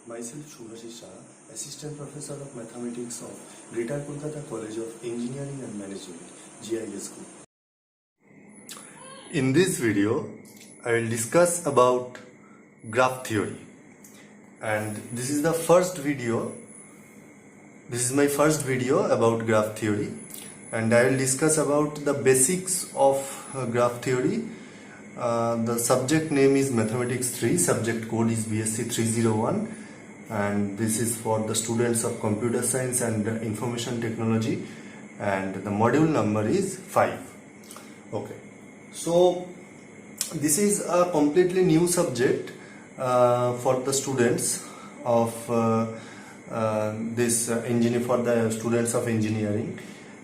Myself Shubhashish Shah, Assistant Professor of Mathematics of Greater Kolkata College of Engineering and Management, GIS Group. In this video, I will discuss about graph theory, and this is the first video. This is my first video about graph theory, and I will discuss about the basics of graph theory. The subject name is Mathematics 3, subject code is BSc 301, and this is for the students of Computer Science and Information Technology, and the module number is 5. Okay, so this is a completely new subject for the students of this engineer, for the students of engineering.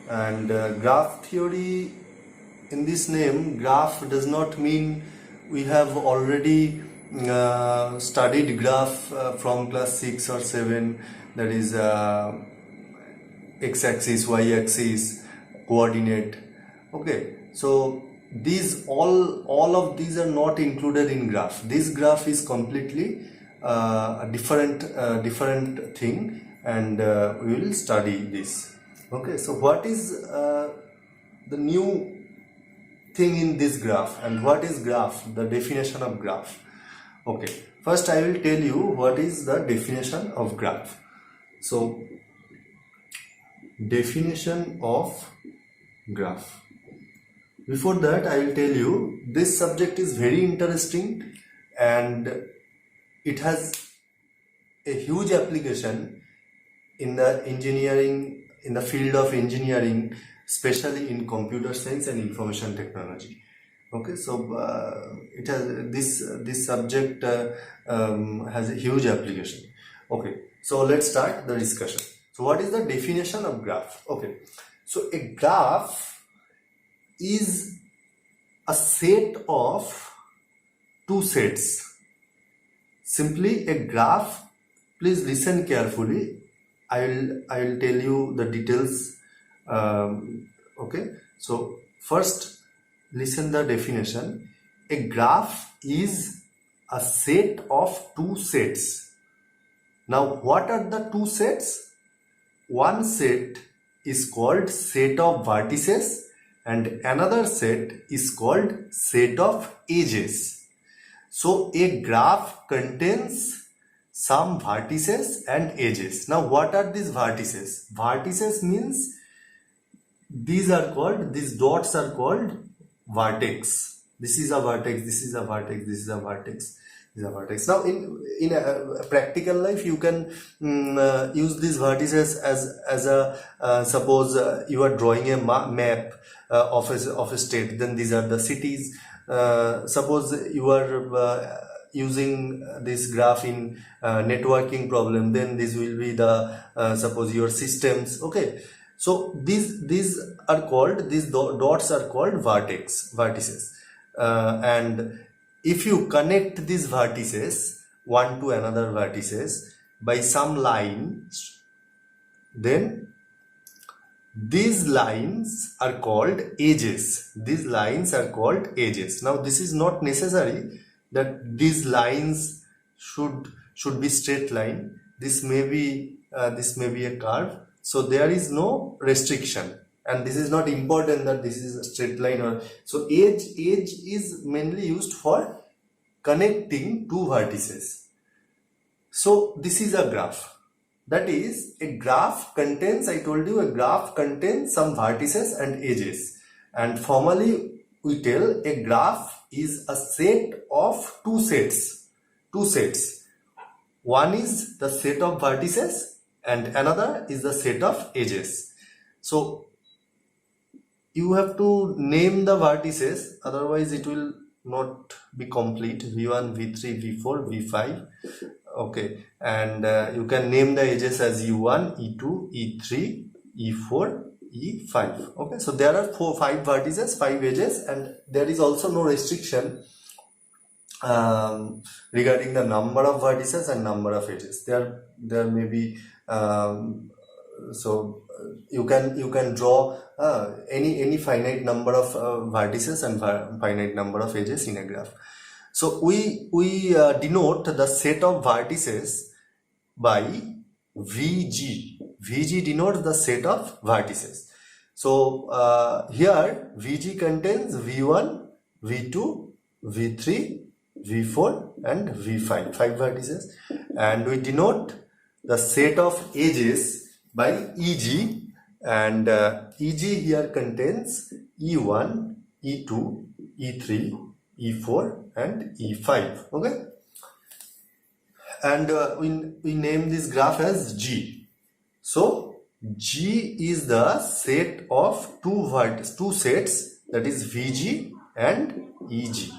And graph theory, in this name, graph does not mean we have already studied graph from class 6 or 7, that is x-axis, y-axis, coordinate. Okay, so these all of these are not included in graph. This graph is completely a different thing, and we will study this. Okay, so what is the new thing in this graph, and what is graph, the definition of graph? Okay, first I will tell you what is the definition of graph. So, definition of graph. Before that, I will tell you this subject is very interesting and it has a huge application in the engineering, in the field of engineering, especially in computer science and information technology. Okay, so it has this subject has a huge application. Okay, so let's start the discussion. So what is the definition of graph? Okay, so a graph is a set of two sets. Simply a graph. Please listen carefully. I will tell you the details. Okay, so first listen the definition. A graph is a set of two sets. Now what are the two sets? One set is called set of vertices and another set is called set of edges. So a graph contains some vertices and edges. Now what are these vertices? Vertices means these dots are called vertex. This is a vertex, this is a vertex, this is a vertex, this is a vertex. Now in a practical life you can use these vertices as a suppose you are drawing a map of a state, then these are the cities. Suppose you are using this graph in networking problem, then this will be the suppose your systems. Okay, so these are called, these dots are called vertices, and if you connect these vertices one to another vertices by some lines, then these lines are called edges. These lines are called edges. Now this is not necessary that these lines should be straight line. This may be a curve. So there is no restriction, and this is not important that this is a straight line or so. Edge is mainly used for connecting two vertices. So this is a graph. That is, a graph contains, I told you, a graph contains some vertices and edges, and formally we tell a graph is a set of two sets. One is the set of vertices and another is the set of edges. So you have to name the vertices, otherwise it will not be complete. V1, V3, V4, V5. Okay, and you can name the edges as E1, E2, E3, E4, E5. Okay, so there are 5 vertices, 5 edges, and there is also no restriction regarding the number of vertices and number of edges. There may be so you can draw any finite number of vertices and finite number of edges in a graph. So we denote the set of vertices by VG. VG denotes the set of vertices. So here VG contains V1, V2, V3, V4 and V5, 5 vertices, and we denote the set of edges by EG, and EG here contains E1, E2, E3, E4 and E5. Okay, and we name this graph as G. So G is the set of two sets, that is VG and EG.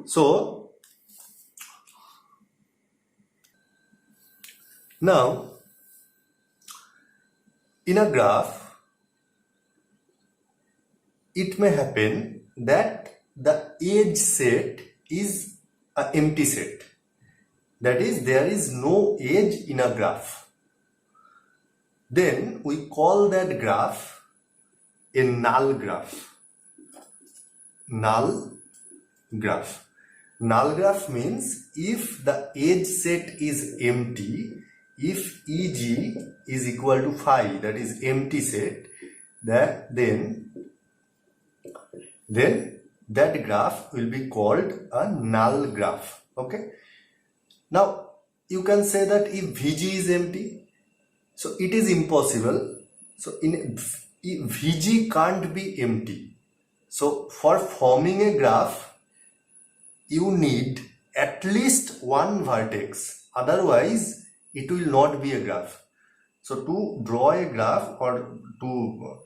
So now in a graph, it may happen that the edge set is an empty set. That is, there is no edge in a graph. Then we call that graph a null graph. Null graph. Null graph means if the edge set is empty, if EG is equal to phi, that is empty set, then that graph will be called a null graph. Okay. Now you can say that if VG is empty, so it is impossible. So VG can't be empty. So for forming a graph, you need at least one vertex, otherwise it will not be a graph. So to draw a graph or to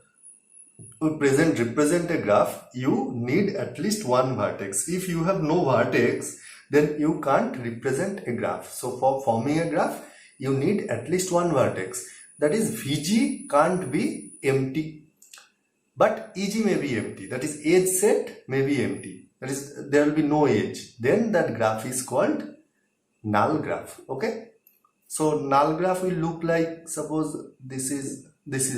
represent a graph, you need at least one vertex. If you have no vertex, then you can't represent a graph. So for forming a graph, you need at least one vertex. That is, VG can't be empty, but EG may be empty. That is, edge set may be empty. That is, there will be no edge. Then that graph is called null graph. Okay. So null graph will look like, suppose this is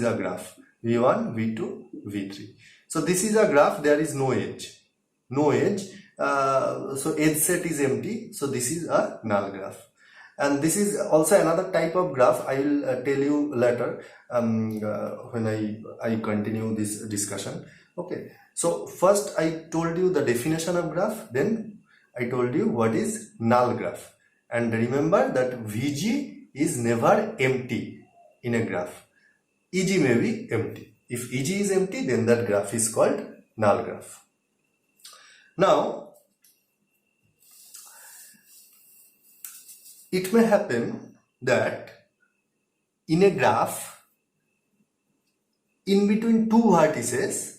a graph, V1, V2, V3. So this is a graph, there is no edge. No edge. So edge set is empty. So this is a null graph. And this is also another type of graph. I will tell you later when I continue this discussion. Okay. So first I told you the definition of graph, then I told you what is null graph. And remember that VG is never empty in a graph. EG may be empty. If EG is empty, then that graph is called null graph. Now, it may happen that in a graph, in between two vertices,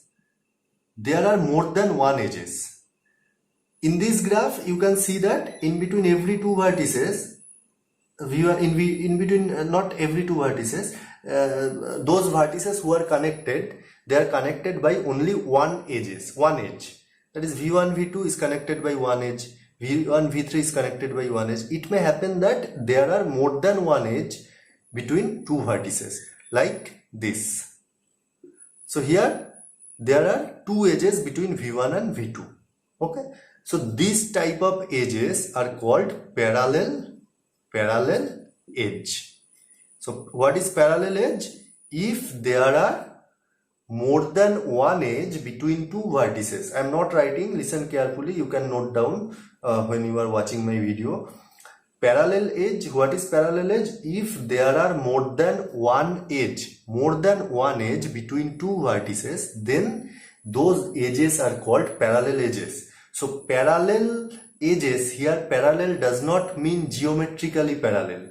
there are more than one edges. In this graph, you can see that in between every two vertices, in between not every two vertices, those vertices who are connected, they are connected by only one edge. That is, V1, V2 is connected by one edge, V1, V3 is connected by one edge. It may happen that there are more than one edge between two vertices, like this. So here there are two edges between V1 and V2. Okay. So these type of edges are called parallel edge. So what is parallel edge? If there are more than one edge between two vertices. I am not writing, listen carefully, you can note down when you are watching my video. Parallel edge, what is parallel edge? If there are more than one edge between two vertices, then those edges are called parallel edges. So parallel edges, here parallel does not mean geometrically parallel.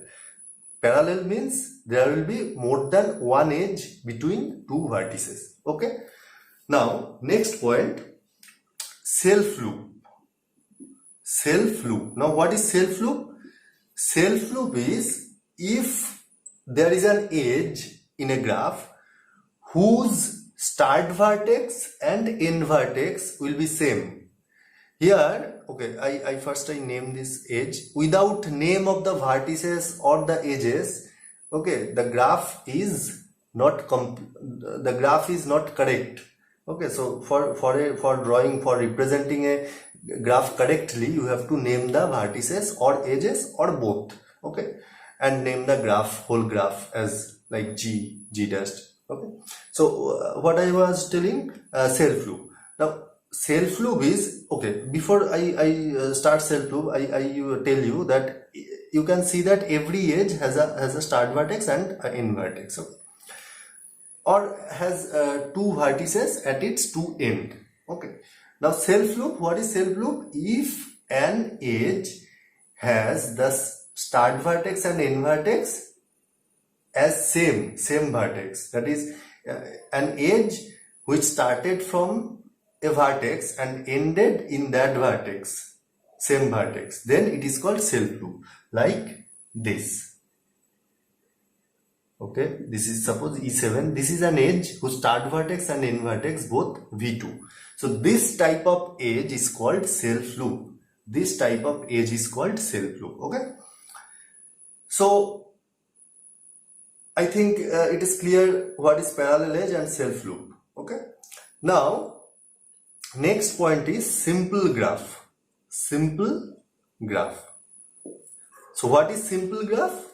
Parallel means there will be more than one edge between two vertices. Okay. Now next point, self loop. Self loop. Now what is self loop? Self loop is if there is an edge in a graph whose start vertex and end vertex will be same. Here, okay, I first name this edge without name of the vertices or the edges. Okay, the graph is not correct. Okay, so for representing a graph correctly, you have to name the vertices or edges or both. Okay, and name the graph, whole graph, as like G dash. Okay. So what I was telling, self loop. Now self loop is, okay, before I start self loop, I tell you that you can see that every edge has a start vertex and an end vertex, okay, or has two vertices at its two end. Okay. Now self loop, what is self loop? If an edge has the start vertex and end vertex as same vertex, that is an edge which started from a vertex and ended in that vertex, same vertex, then it is called self loop, like this. Okay, this is suppose E7, this is an edge whose start vertex and end vertex both V2. So this type of edge is called self loop. This type of edge is called self loop. Okay. So I think it is clear what is parallel edge and self loop. Okay. Now next point is simple graph. Simple graph. So what is simple graph?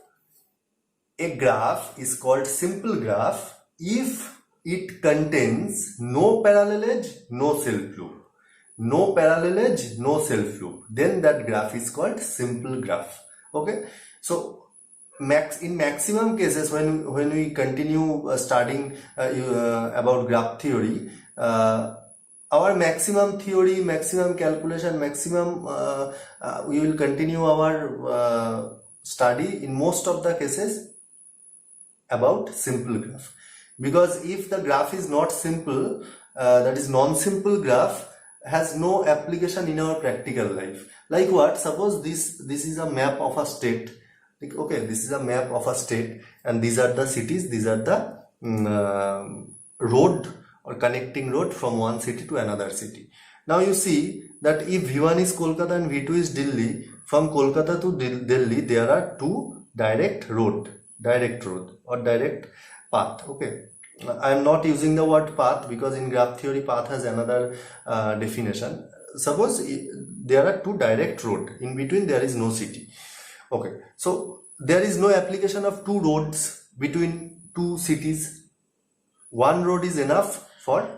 A graph is called simple graph if it contains no parallel edge, no self loop. No parallel edge, no self loop. Then that graph is called simple graph. Okay. So in maximum cases, when we continue studying about graph theory, our maximum theory, maximum calculation, maximum we will continue our study in most of the cases about simple graph, because if the graph is not simple, that is non-simple graph, has no application in our practical life. Like what? Suppose this is a map of a state. Okay, this is a map of a state, and these are the cities, these are the road or connecting road from one city to another city. Now you see that if V1 is Kolkata and V2 is Delhi, from Kolkata to Delhi there are two direct road or direct path. Okay, I am not using the word path because in graph theory path has another definition. Suppose there are two direct road, in between there is no city. Okay, so there is no application of two roads between two cities. One road is enough for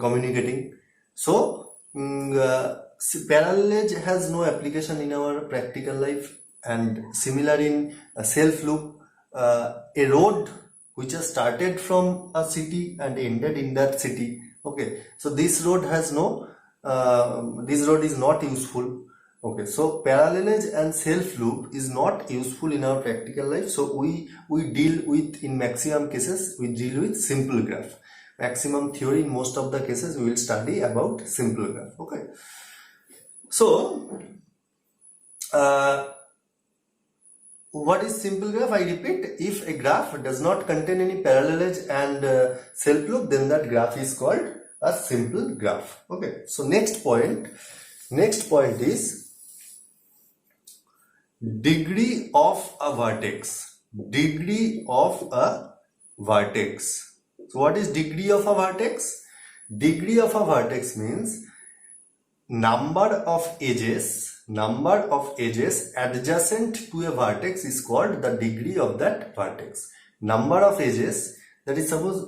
communicating. So parallel edge has no application in our practical life. And similar in self loop, a road which has started from a city and ended in that city. Okay, so this road has no, this road is not useful. Okay, so parallel edge and self loop is not useful in our practical life. So we deal with, in maximum cases, we deal with simple graph. Maximum theory, in most of the cases we will study about simple graph. Okay, so what is simple graph? I repeat, if a graph does not contain any parallel edge and self loop, then that graph is called a simple graph. Okay, so next point is degree of a vertex. Degree of a vertex. So what is degree of a vertex? Degree of a vertex means number of edges adjacent to a vertex is called the degree of that vertex. Number of edges, that is, suppose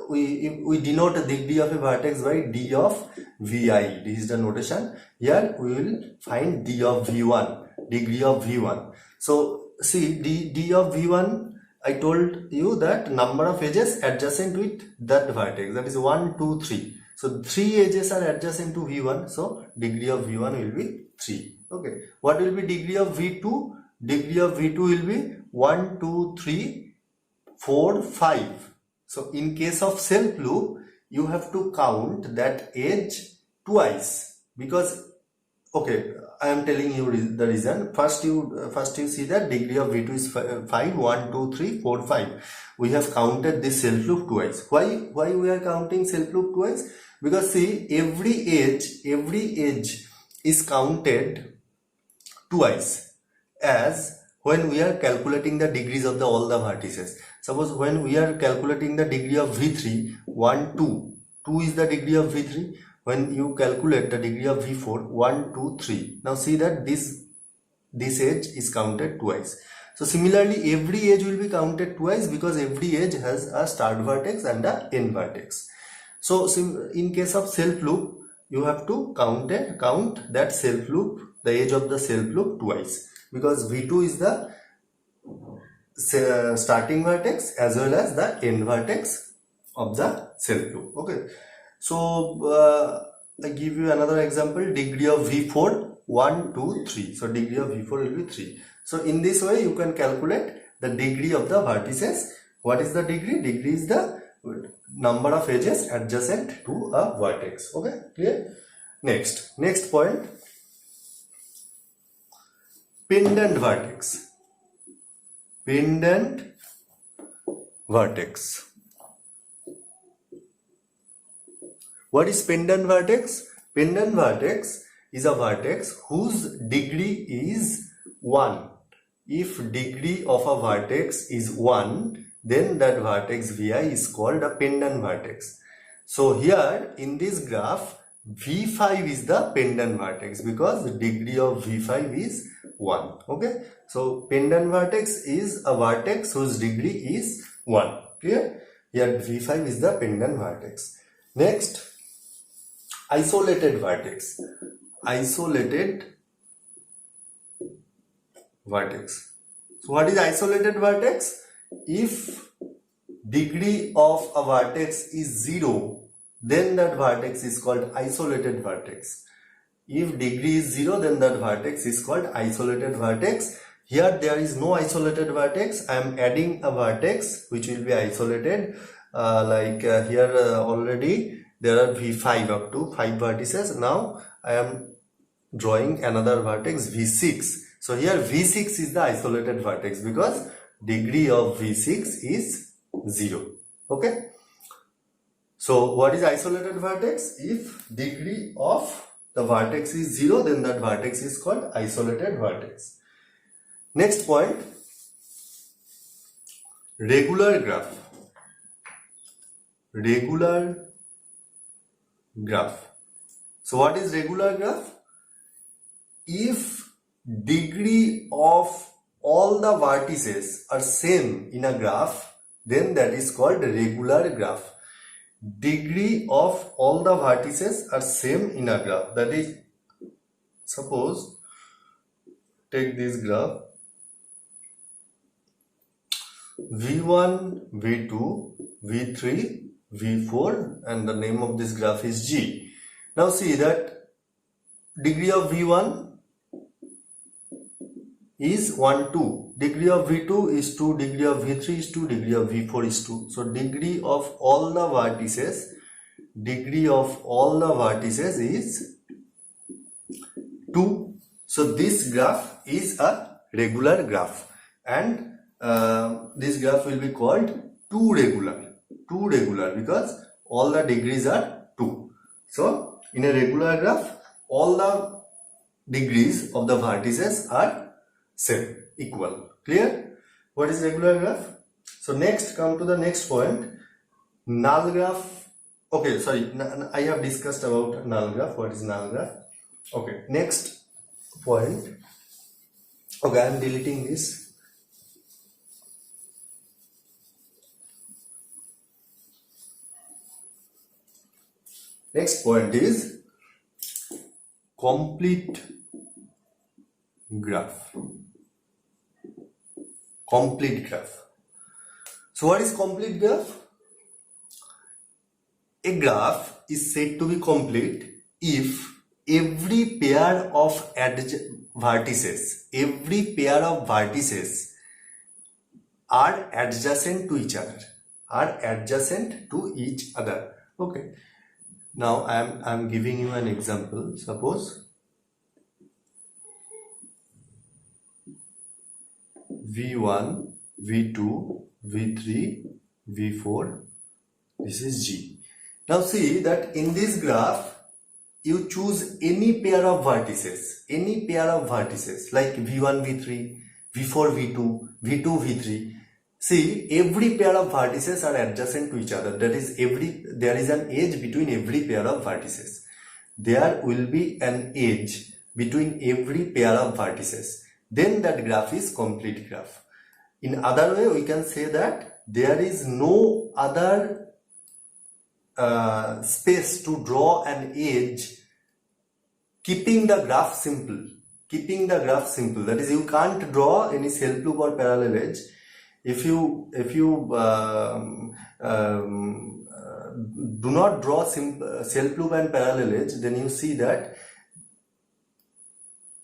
we denote a degree of a vertex by d of vi. This is the notation. Here we will find d of v1, degree of v1. So see, d of v1, I told you that number of edges adjacent with that vertex, that is 1, 2, 3. So 3 edges are adjacent to v1, so degree of v1 will be 3. Okay, what will be degree of v2? Degree of v2 will be 1, 2, 3, 4, 5. So in case of self loop, you have to count that edge twice, because, okay, I am telling you the reason. First you see that degree of v2 is 5, 1, 2, 3, 4, 5. We have counted this self loop twice. Why we are counting self loop twice? Because see, every edge is counted twice, as when we are calculating the degrees of all the vertices. Suppose when we are calculating the degree of v3, 1, 2 is the degree of v3. When you calculate the degree of v4, 1, 2, 3. Now see that this this edge is counted twice. So similarly, every edge will be counted twice because every edge has a start vertex and a end vertex. So in case of self loop, you have to count that self loop, the edge of the self loop twice, because V2 is the starting vertex as well as the end vertex of the self loop. Okay, so I give you another example. Degree of V4, 1, 2, 3. So degree of V4 will be 3. So in this way you can calculate the degree of the vertices. What is the degree? Degree is the number of edges adjacent to a vertex. Okay, clear? Next point, pendant vertex. Pendant vertex. What is pendant vertex? Pendant vertex is a vertex whose degree is 1. If degree of a vertex is 1, then that vertex Vi is called a pendant vertex. So here in this graph, V5 is the pendant vertex because the degree of V5 is 1. Okay, so pendant vertex is a vertex whose degree is 1. Clear? Here V5 is the pendant vertex. Next, isolated vertex. Isolated vertex. So what is isolated vertex? If degree of a vertex is 0, then that vertex is called isolated vertex. If degree is 0, then that vertex is called isolated vertex. Here there is no isolated vertex. I am adding a vertex which will be isolated. Here already there are V5 up to 5 vertices. Now I am drawing another vertex V6. So here V6 is the isolated vertex because degree of V6 is 0. Okay. So what is isolated vertex? If degree of the vertex is 0, then that vertex is called isolated vertex. Next point, regular graph. Regular graph. So what is regular graph? If degree of all the vertices are same in a graph, then that is called regular graph. Degree of all the vertices are same in a graph. That is, suppose take this graph V1, V2, V3, V4, and the name of this graph is G. Now see that degree of V1 is 1, 2. Degree of V2 is 2, degree of V3 is 2, degree of V4 is 2. So degree of all the vertices, is 2. So this graph is a regular graph, and this graph will be called 2 regular because all the degrees are 2. So in a regular graph, all the degrees of the vertices are same, equal. Clear? What is regular graph? So next, come to the next point, null graph. Okay, sorry, I have discussed about null graph. What is null graph? Okay, next point. Okay, I am deleting this. Next point is complete graph. Complete graph. So what is complete graph? A graph is said to be complete if every pair of vertices are adjacent to each other. Okay. Now I am giving you an example. Suppose V1, V2, V3, V4, this is G. Now see that in this graph, you choose any pair of vertices like V1, V3, V4, V2, V2, V3. See, every pair of vertices are adjacent to each other. That is, there is an edge between every pair of vertices. There will be an edge between every pair of vertices. then that graph is complete graph. In other way, we can say that there is no other space to draw an edge keeping the graph simple. That is, you can't draw any self loop or parallel edge. If you do not draw self loop and parallel edge, then you see that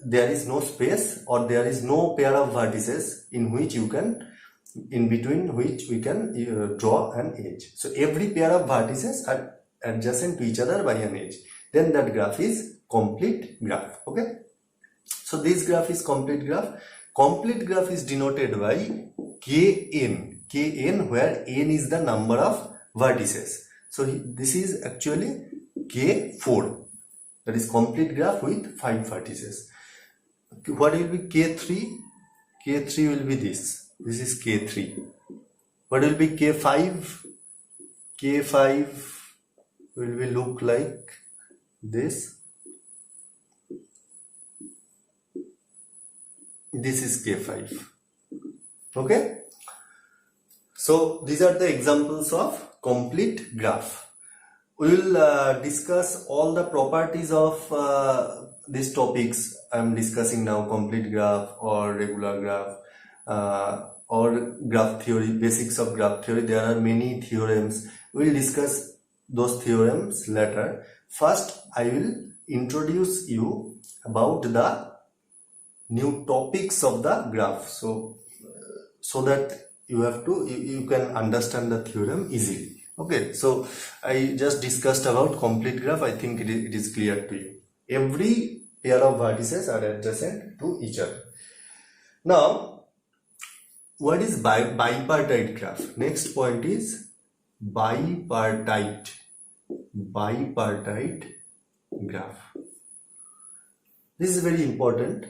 there is no space or there is no pair of vertices in between which we can draw an edge. So every pair of vertices are adjacent to each other by an edge. Then that graph is complete graph. Okay. So this graph is complete graph. Complete graph is denoted by Kn, where n is the number of vertices. So this is actually K4. That is complete graph with 5 vertices. What will be K3? K3 will be this. This is K3. What will be K5? K5 will be look like this. This is K5. Okay. So these are the examples of complete graph. We will discuss all the properties of these topics I am discussing now: complete graph or regular graph, or graph theory, basics of graph theory. There are many theorems. We will discuss those theorems later. First, I will introduce you about the new topics of the graph, so that you can understand the theorem easily. Okay, so I just discussed about complete graph. I think it is clear to you. Every pair of vertices are adjacent to each other. Now, what is bipartite graph? Next point is bipartite graph. This is very important.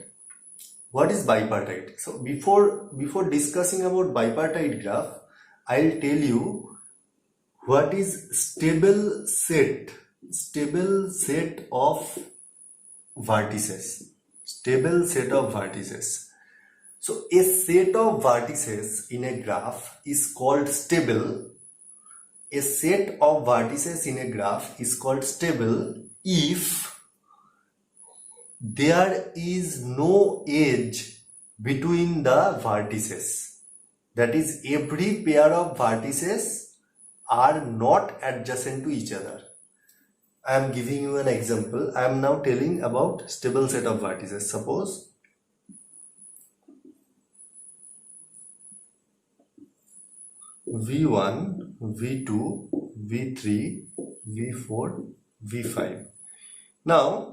What is bipartite? So before discussing about bipartite graph, I'll tell you what is stable set of vertices. Stable set of vertices. So a set of vertices in a graph is called stable. A set of vertices in a graph is called stable if there is no edge between the vertices. That is, every pair of vertices are not adjacent to each other. I am giving you an example. I am now telling about stable set of vertices. Suppose V1, V2, V3, V4, V5. Now,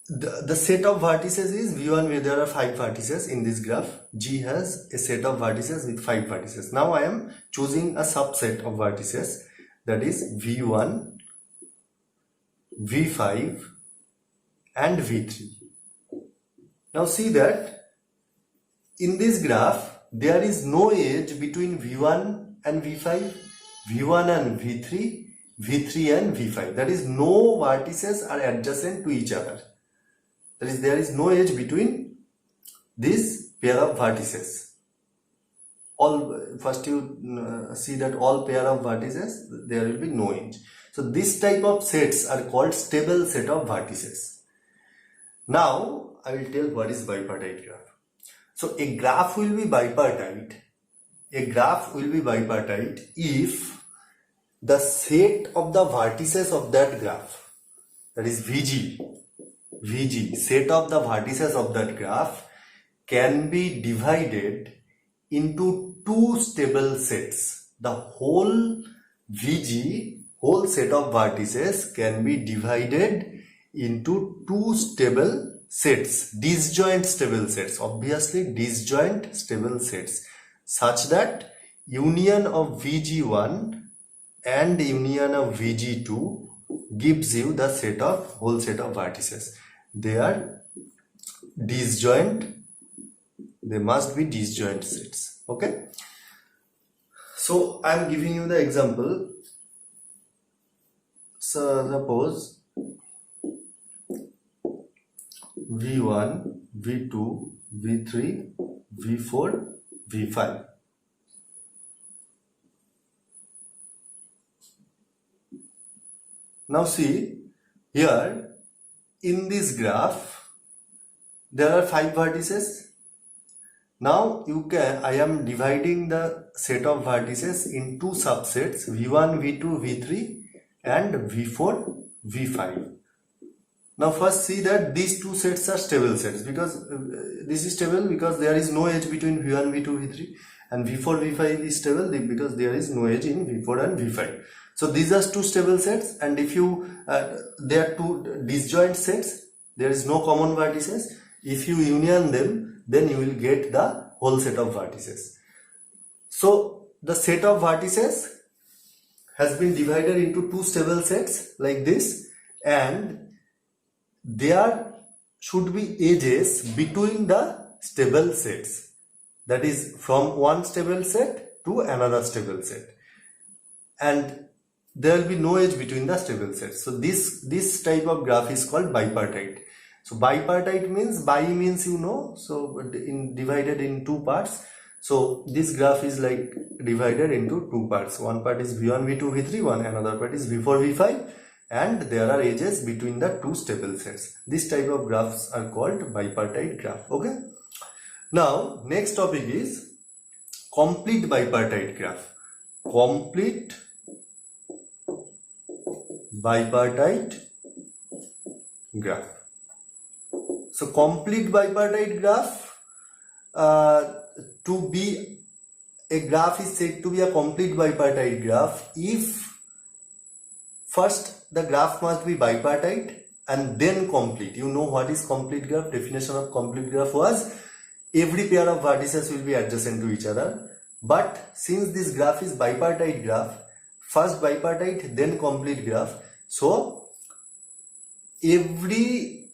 the set of vertices is V1, where there are 5 vertices in this graph. G has a set of vertices with 5 vertices. Now I am choosing a subset of vertices, that is V1, V5 and V3. Now see that in this graph there is no edge between V1 and V5, V1 and V3, V3 and V5. That is, no vertices are adjacent to each other. That is, there is no edge between this pair of vertices. First you see that all pair of vertices, there will be no edge. So this type of sets are called stable set of vertices. Now I will tell what is bipartite graph. So a graph will be bipartite. A graph will be bipartite if the set of the vertices of that graph, that is VG, set of the vertices of that graph, can be divided into 2 stable sets. The whole VG, whole set of vertices, can be divided into 2 stable sets, disjoint stable sets, obviously disjoint stable sets, such that union of VG1 and union of VG2 gives you the whole set of vertices. They are disjoint. They must be disjoint sets. Okay. So I am giving you the example. So suppose V1, V2, V3, V4, V5. Now see, here in this graph, there are 5 vertices. Now I am dividing the set of vertices in 2 subsets, V1, V2, V3 and V4, V5. Now first see that these 2 sets are stable sets, because this is stable because there is no edge between V1, V2, V3, and V4, V5 is stable because there is no edge in V4 and V5. So these are 2 stable sets, and if you they are 2 disjoint sets, there is no common vertices. If you union them, then you will get the whole set of vertices. So the set of vertices has been divided into 2 stable sets like this, and there should be edges between the stable sets, that is from one stable set to another stable set, and there will be no edge between the stable sets. So this type of graph is called bipartite. So bipartite means, bi means so divided in 2 parts. So this graph is like divided into 2 parts. One part is V1, V2, V3, another part is V4, V5, and there are edges between the 2 stable sets. This type of graphs are called bipartite graph. Okay. Now next topic is complete bipartite graph. Complete bipartite graph. So complete bipartite graph, to be a graph is said to be a complete bipartite graph if first the graph must be bipartite and then complete. You know what is complete graph? Definition of complete graph was every pair of vertices will be adjacent to each other. But since this graph is bipartite graph, first bipartite then complete graph, so every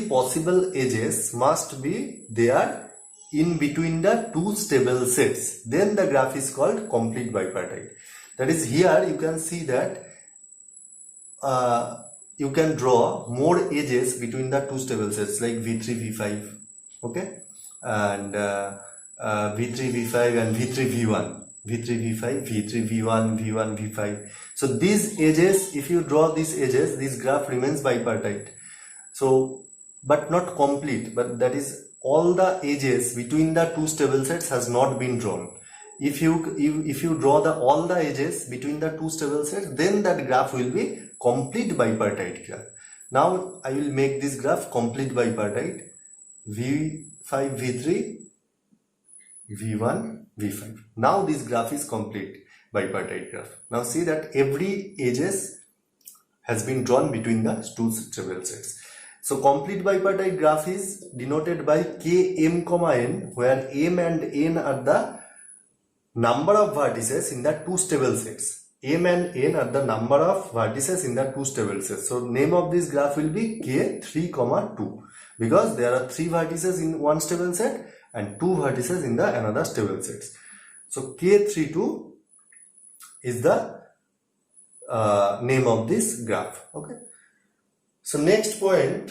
possible edges must be there in between the 2 stable sets. Then the graph is called complete bipartite. That is, here you can see that you can draw more edges between the 2 stable sets like V3, V5, okay, and V3, V5 and V3, V1. V3, V5, V3, V1, V1, V5. So these edges, if you draw these edges, this graph remains bipartite. So, but not complete, but that is all the edges between the 2 stable sets has not been drawn. If you draw all the edges between the 2 stable sets, then that graph will be complete bipartite graph. Now I will make this graph complete bipartite. V5, V3, V1, V5. Now this graph is complete bipartite graph. Now see that every edges has been drawn between the 2 stable sets. So complete bipartite graph is denoted by Km, N, where M and N are the number of vertices in the 2 stable sets. M and N are the number of vertices in the 2 stable sets. So name of this graph will be K3, 2, because there are 3 vertices in one stable set and 2 vertices in the another stable sets. So K3, 2 is the name of this graph. Okay. So next point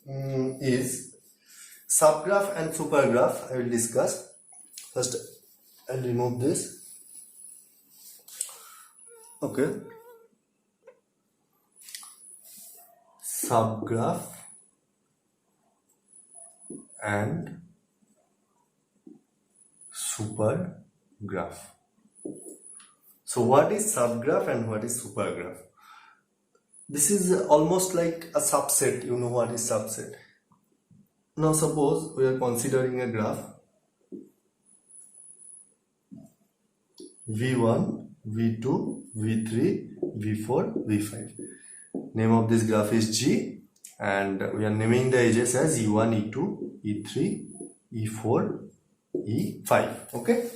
is subgraph and supergraph. I will discuss. First I'll remove this. Okay. Subgraph and supergraph. So what is subgraph and what is supergraph? This is almost like a subset. You know what is subset. Now suppose we are considering a graph V1, V2, V3, V4, V5. Name of this graph is G, and we are naming the edges as E1, E2, E3, E4, E5. Okay.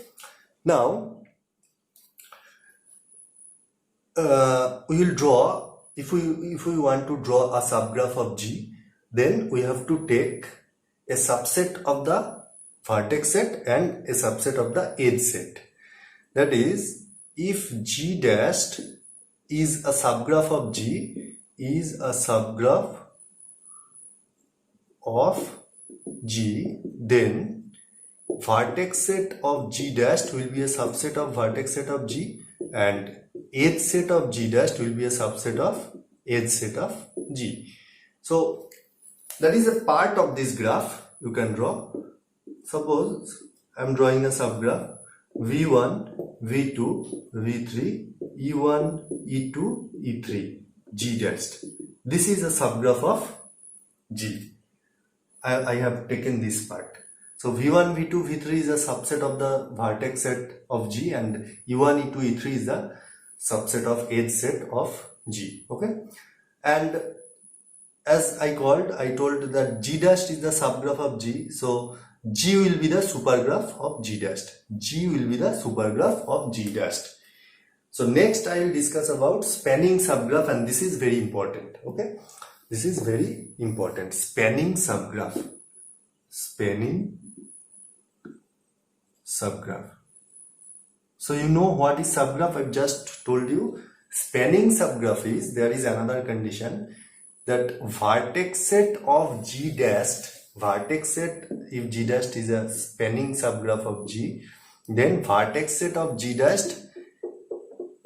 Now we will draw. If we want to draw a subgraph of G, then we have to take a subset of the vertex set and a subset of the edge set. That is, if G dashed is a subgraph of G, is a subgraph of G, then vertex set of G dashed will be a subset of vertex set of G, and edge set of G dashed will be a subset of edge set of G. So that is a part of this graph you can draw. Suppose I am drawing a subgraph V1, V2, V3, E1, E2, E3, G dashed. This is a subgraph of G. I have taken this part. So V1, V2, V3 is a subset of the vertex set of G, and E1, E2, E3 is the subset of edge set of G. Okay, and as I told that G dashed is the subgraph of G, so G will be the supergraph of G dashed. G will be the supergraph of G dashed. So next I will discuss about spanning subgraph, and this is very important. Okay, this is very important. Spanning subgraph. Spanning subgraph. So you know what is subgraph? I just told you. Spanning subgraph is, there is another condition, that vertex set of G dashed, vertex set, if G dashed is a spanning subgraph of G, then vertex set of G dashed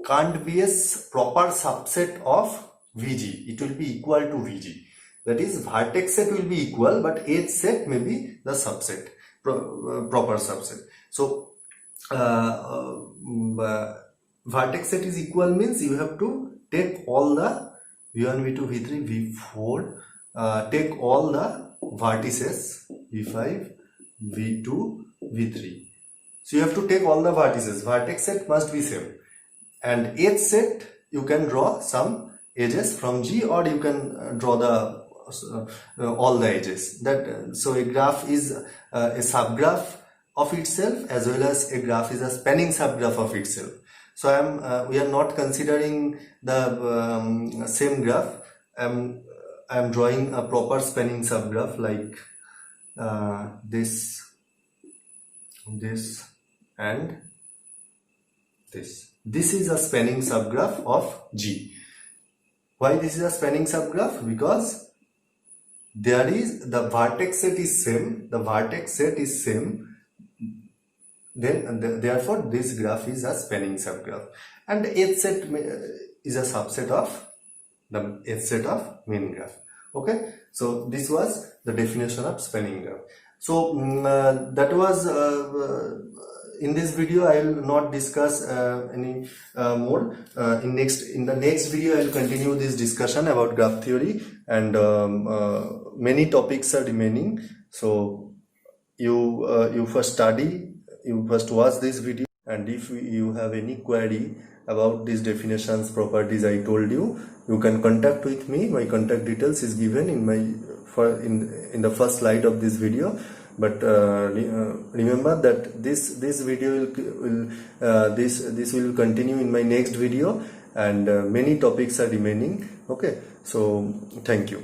can't be a proper subset of Vg. It will be equal to Vg. That is, vertex set will be equal, but edge set may be the subset, proper subset. So vertex set is equal means you have to take all the V1, V2, V3, V4, take all the vertices V5, V2, V3. So you have to take all the vertices. Vertex set must be same, and edge set you can draw some edges from G, or you can draw the all the edges. That so a graph is a subgraph of itself, as well as a graph is a spanning subgraph of itself. So we are not considering the same graph. I am drawing a proper spanning subgraph like this, and this. This is a spanning subgraph of G. Why this is a spanning subgraph? Because there is the vertex set is same. The vertex set is same. Then therefore this graph is a spanning subgraph, and the edge set is a subset of the edge set of main graph. Okay, so this was the definition of spanning graph. So that was in this video. I will not discuss any more. In the next video I will continue this discussion about graph theory, and many topics are remaining. So you first study. You first watch this video, and if you have any query about these definitions, properties I told you, you can contact with me. My contact details is given in my in the first slide of this video. But remember that this video will continue in my next video, and many topics are remaining. Okay, so thank you.